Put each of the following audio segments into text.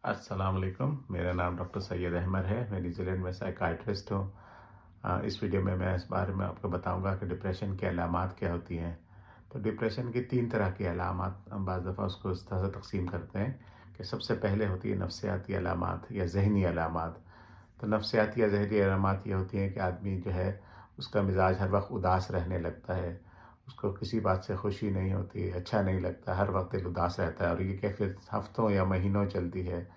अस्सलाम वालेकुम। मेरा नाम डॉक्टर सैयद अहमद है। मैं न्यूजीलैंड में साइकाइट्रिस्ट हूँ। इस वीडियो में मैं इस बारे में आपको बताऊंगा कि डिप्रेशन की अलामात क्या होती हैं। तो डिप्रेशन की 3 तरह की अलामात हम बाज़ दफ़ा उसको इस तरह से तकसीम करते हैं कि सबसे पहले होती है नफ्सियाती अलामात या ज़हनी अलामात। तो नफ्सियाती या ज़हनी अलामात ये होती हैं कि आदमी जो है उसका मिजाज हर वक्त उदास रहने लगता है, उसको किसी बात से खुशी नहीं होती, अच्छा नहीं लगता, हर वक्त दिल उदास रहता है और ये कैफियत हफ्तों या महीनों चलती है।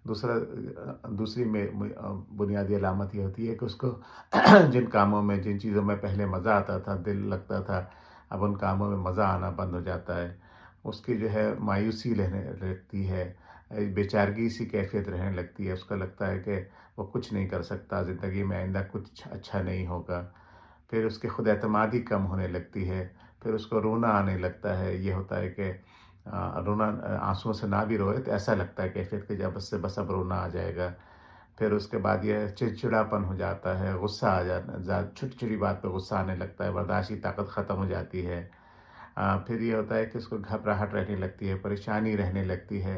दूसरी बुनियादी अलामत ये होती है कि उसको जिन कामों में जिन चीज़ों में पहले मज़ा आता था, दिल लगता था, अब उन कामों में मज़ा आना बंद हो जाता है। उसकी जो है मायूसी रहने लगती है, बेचारगी सी कैफियत रहने लगती है। उसको लगता है कि वो कुछ नहीं कर सकता, ज़िंदगी में आइंदा कुछ अच्छा नहीं होगा। फिर उसकी खुद एतमादी कम होने लगती है। फिर उसको रोना आने लगता है। ये होता है कि रोना, आंसुओं से ना भी रोए तो ऐसा लगता है कैफियत कि जब उससे बस अब रोना आ जाएगा। फिर उसके बाद ये चिड़चिड़ापन हो जाता है, गुस्सा आ जाता, छोटी छोटी बात पे गुस्सा आने लगता है, बर्दाश्त की ताकत ख़त्म हो जाती है। फिर ये होता है कि उसको घबराहट रहने लगती है, परेशानी रहने लगती है,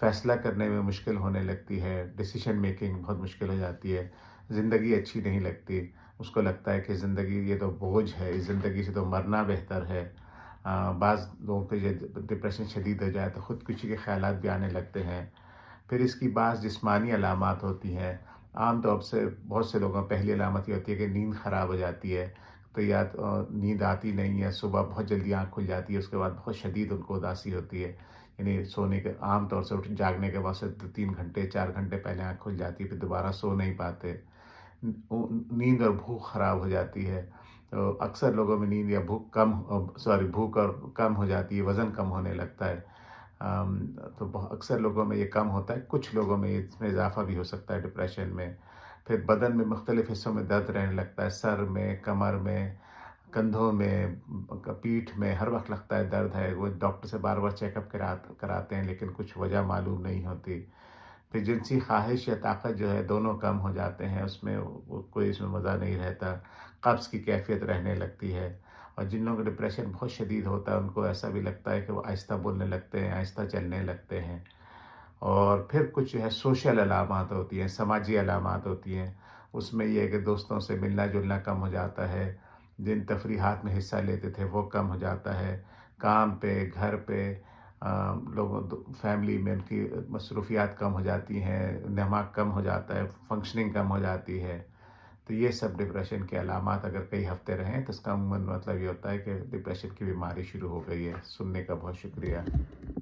फ़ैसला करने में मुश्किल होने लगती है, डिसीजन मेकिंग बहुत मुश्किल हो जाती है, ज़िंदगी अच्छी नहीं लगती। उसको लगता है कि ज़िंदगी ये तो बोझ है, इस ज़िंदगी से तो मरना बेहतर है। बाज़ लोगों को ये डिप्रेशन शदीद हो जाए तो ख़ुदकुशी के ख़्यालात भी आने लगते हैं। फिर इसकी बाज़ जिस्मानी अलामात होती हैं। आम तौर से बहुत से लोगों को पहली अलामत ये होती है कि नींद ख़राब हो जाती है। तो या तो नींद आती नहीं है, सुबह बहुत जल्दी आँख खुल जाती है, उसके बाद बहुत शदीद उनको उदासी होती है। यानी सोने के आम तौर से जागने के बाद से 3 घंटे 4 घंटे पहले आँख खुल जाती है, फिर दोबारा सो नहीं पाते। नींद और भूख ख़राब हो जाती है। तो अक्सर लोगों में नींद या भूख और कम हो जाती है, वज़न कम होने लगता है। अम, तो अक्सर लोगों में ये कम होता है, कुछ लोगों में इसमें इजाफा भी हो सकता है डिप्रेशन में। फिर बदन में मुख्तलिफ़ हिस्सों में दर्द रहने लगता है, सर में, कमर में, कंधों में, पीठ में, हर वक्त लगता है दर्द है। वो डॉक्टर से बार बार चेकअप कराते हैं लेकिन कुछ वजह मालूम नहीं होती। फिर जिनसी ख्वाहिश या ताकत जो है दोनों कम हो जाते हैं, उसमें कोई इसमें मज़ा नहीं रहता, कब्ज़ की कैफियत रहने लगती है। और जिन लोगों को डिप्रेशन बहुत शदीद होता है उनको ऐसा भी लगता है कि वो आहिस्ता बोलने लगते हैं, आहिस्ता चलने लगते हैं। और फिर कुछ जो है सोशल अलामात होती हैं, समाजी अलामात होती हैं। उसमें ये है कि दोस्तों से मिलना जुलना कम हो जाता है, जिन तफरीहात में हिस्सा लेते थे वो कम हो जाता है, काम पे, घर पे, फैमिली में उनकी मसरूफियात कम हो जाती हैं, दिमाग कम हो जाता है, फंक्शनिंग कम हो जाती है। तो ये सब डिप्रेशन के अलामात अगर कई हफ्ते रहें तो इसका अमूमन मतलब ये होता है कि डिप्रेशन की बीमारी शुरू हो गई है। सुनने का बहुत शुक्रिया।